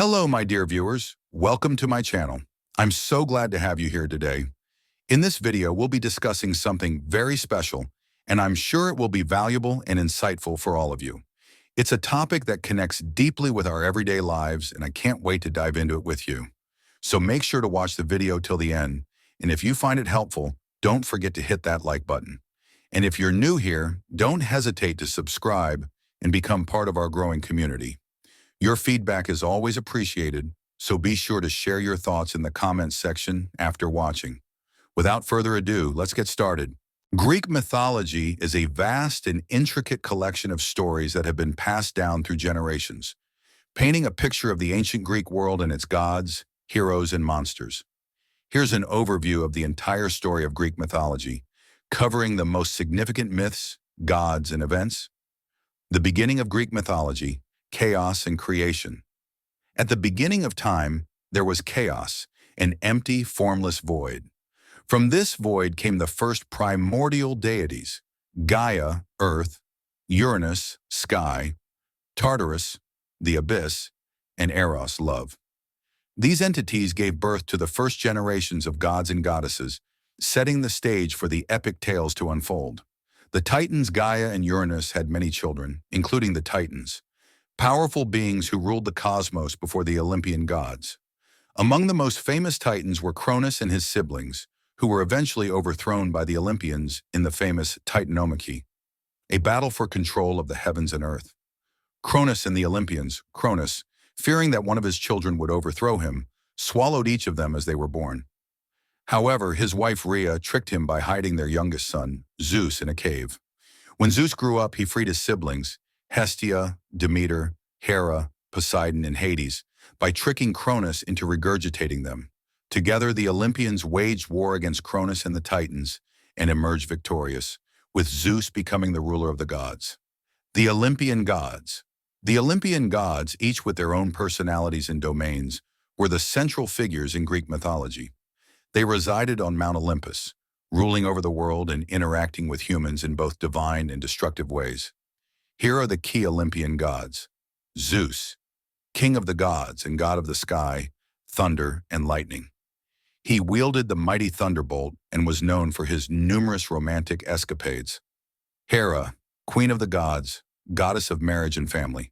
Hello, my dear viewers. Welcome to my channel. I'm so glad to have you here today. In this video, we'll be discussing something very special, and I'm sure it will be valuable and insightful for all of you. It's a topic that connects deeply with our everyday lives, and I can't wait to dive into it with you. So make sure to watch the video till the end, and if you find it helpful, don't forget to hit that like button. And if you're new here, don't hesitate to subscribe and become part of our growing community. Your feedback is always appreciated, so be sure to share your thoughts in the comments section after watching. Without further ado, let's get started. Greek mythology is a vast and intricate collection of stories that have been passed down through generations, painting a picture of the ancient Greek world and its gods, heroes, and monsters. Here's an overview of the entire story of Greek mythology, covering the most significant myths, gods, and events. The beginning of Greek mythology, chaos and creation. At the beginning of time, there was chaos, an empty, formless void. From this void came the first primordial deities: Gaia, earth; Uranus, sky; Tartarus, the abyss; and Eros, love. These entities gave birth to the first generations of gods and goddesses, setting the stage for the epic tales to unfold. The Titans Gaia and Uranus had many children, including the Titans, powerful beings who ruled the cosmos before the Olympian gods. Among the most famous Titans were Cronus and his siblings, who were eventually overthrown by the Olympians in the famous Titanomachy, a battle for control of the heavens and earth. Cronus and the Olympians, Cronus, fearing that one of his children would overthrow him, swallowed each of them as they were born. However, his wife Rhea tricked him by hiding their youngest son, Zeus, in a cave. When Zeus grew up, he freed his siblings, Hestia, Demeter, Hera, Poseidon, and Hades, by tricking Cronus into regurgitating them. Together, the Olympians waged war against Cronus and the Titans and emerged victorious, with Zeus becoming the ruler of the gods. The Olympian gods. The Olympian gods, each with their own personalities and domains, were the central figures in Greek mythology. They resided on Mount Olympus, ruling over the world and interacting with humans in both divine and destructive ways. Here are the key Olympian gods: Zeus, king of the gods and god of the sky, thunder, and lightning. He wielded the mighty thunderbolt and was known for his numerous romantic escapades. Hera, queen of the gods, goddess of marriage and family.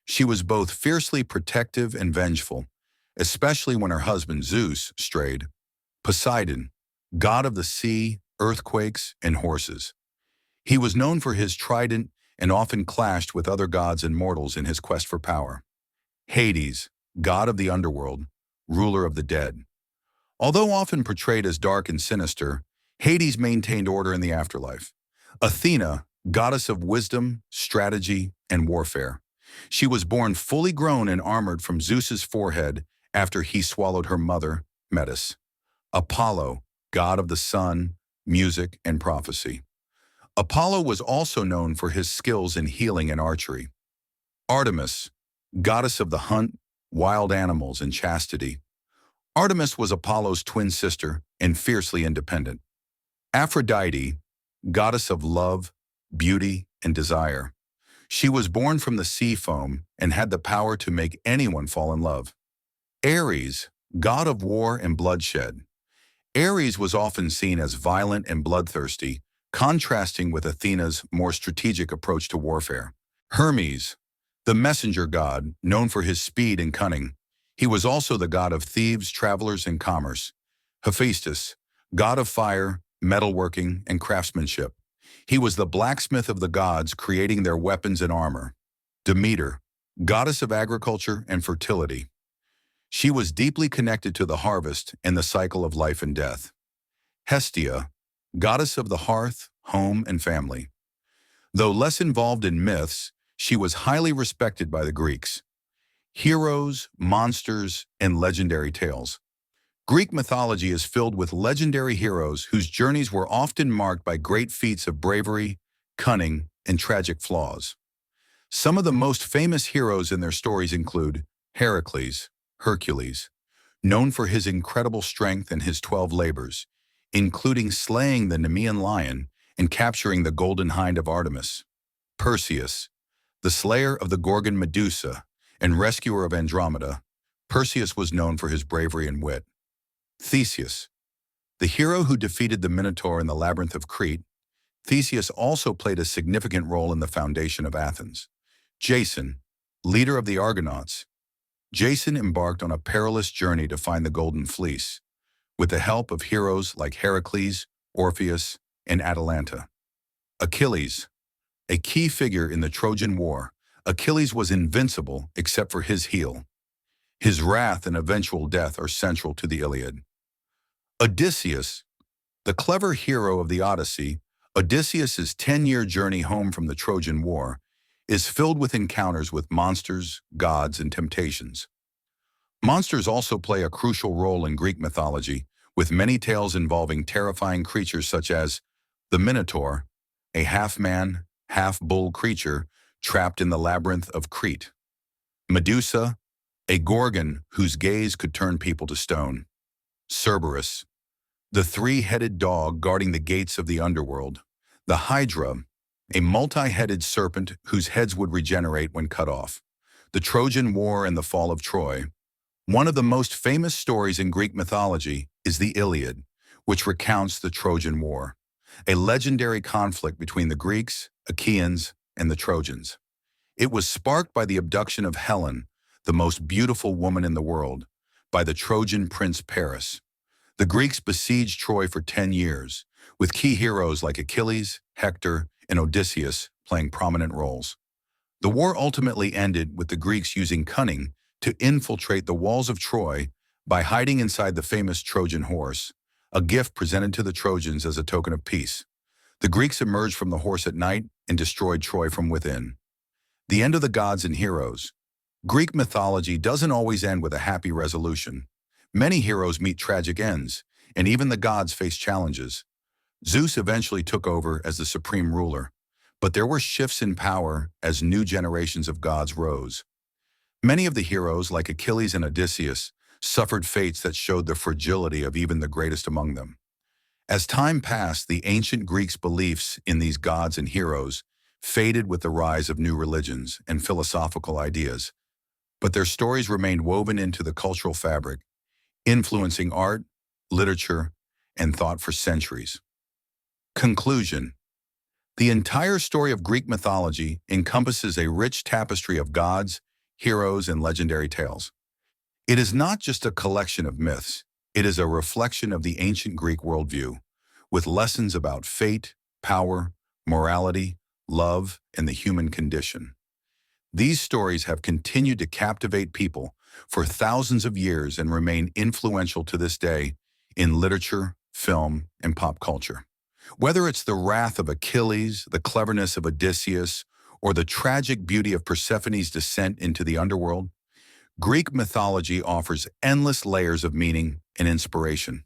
She was both fiercely protective and vengeful, especially when her husband Zeus strayed. Poseidon, god of the sea, earthquakes, and horses. He was known for his trident and often clashed with other gods and mortals in his quest for power. Hades, god of the underworld, ruler of the dead. Although often portrayed as dark and sinister, Hades maintained order in the afterlife. Athena, goddess of wisdom, strategy, and warfare. She was born fully grown and armored from Zeus's forehead after he swallowed her mother, Metis. Apollo, god of the sun, music, and prophecy. Apollo was also known for his skills in healing and archery. Artemis, goddess of the hunt, wild animals, and chastity. Artemis was Apollo's twin sister and fiercely independent. Aphrodite, goddess of love, beauty, and desire. She was born from the sea foam and had the power to make anyone fall in love. Ares, god of war and bloodshed. Ares was often seen as violent and bloodthirsty, contrasting with Athena's more strategic approach to warfare. Hermes, the messenger god, known for his speed and cunning. He was also the god of thieves, travelers, and commerce. Hephaestus, god of fire, metalworking, and craftsmanship. He was the blacksmith of the gods, creating their weapons and armor. Demeter, goddess of agriculture and fertility. She was deeply connected to the harvest and the cycle of life and death. Hestia, goddess of the hearth, home, and family. Though less involved in myths, she was highly respected by the Greeks. Heroes, monsters, and legendary tales. Greek mythology is filled with legendary heroes whose journeys were often marked by great feats of bravery, cunning, and tragic flaws. Some of the most famous heroes in their stories include Heracles, Hercules, known for his incredible strength and his 12 labors, including slaying the Nemean lion and capturing the golden hind of Artemis. Perseus, the slayer of the Gorgon Medusa and rescuer of Andromeda, Perseus was known for his bravery and wit. Theseus, the hero who defeated the Minotaur in the labyrinth of Crete, Theseus also played a significant role in the foundation of Athens. Jason, leader of the Argonauts, Jason embarked on a perilous journey to find the Golden Fleece, with the help of heroes like Heracles, Orpheus, and Atalanta. Achilles, a key figure in the Trojan War, Achilles was invincible except for his heel. His wrath and eventual death are central to the Iliad. Odysseus, the clever hero of the Odyssey, Odysseus's 10-year journey home from the Trojan War is filled with encounters with monsters, gods, and temptations. Monsters also play a crucial role in Greek mythology, with many tales involving terrifying creatures such as the Minotaur, a half-man, half-bull creature trapped in the labyrinth of Crete; Medusa, a gorgon whose gaze could turn people to stone; Cerberus, the three-headed dog guarding the gates of the underworld; the Hydra, a multi-headed serpent whose heads would regenerate when cut off; the Trojan War and the fall of Troy. One of the most famous stories in Greek mythology is the Iliad, which recounts the Trojan War, a legendary conflict between the Greeks, Achaeans, and the Trojans. It was sparked by the abduction of Helen, the most beautiful woman in the world, by the Trojan prince Paris. The Greeks besieged Troy for 10 years, with key heroes like Achilles, Hector, and Odysseus playing prominent roles. The war ultimately ended with the Greeks using cunning to infiltrate the walls of Troy by hiding inside the famous Trojan horse, a gift presented to the Trojans as a token of peace. The Greeks emerged from the horse at night and destroyed Troy from within. The end of the gods and heroes. Greek mythology doesn't always end with a happy resolution. Many heroes meet tragic ends, and even the gods face challenges. Zeus eventually took over as the supreme ruler, but there were shifts in power as new generations of gods rose. Many of the heroes, like Achilles and Odysseus, suffered fates that showed the fragility of even the greatest among them. As time passed, the ancient Greeks' beliefs in these gods and heroes faded with the rise of new religions and philosophical ideas, but their stories remained woven into the cultural fabric, influencing art, literature, and thought for centuries. Conclusion: the entire story of Greek mythology encompasses a rich tapestry of gods, heroes, and legendary tales. It is not just a collection of myths, it is a reflection of the ancient Greek worldview, with lessons about fate, power, morality, love, and the human condition. These stories have continued to captivate people for thousands of years and remain influential to this day in literature, film, and pop culture. Whether it's the wrath of Achilles, the cleverness of Odysseus, or the tragic beauty of Persephone's descent into the underworld, Greek mythology offers endless layers of meaning and inspiration.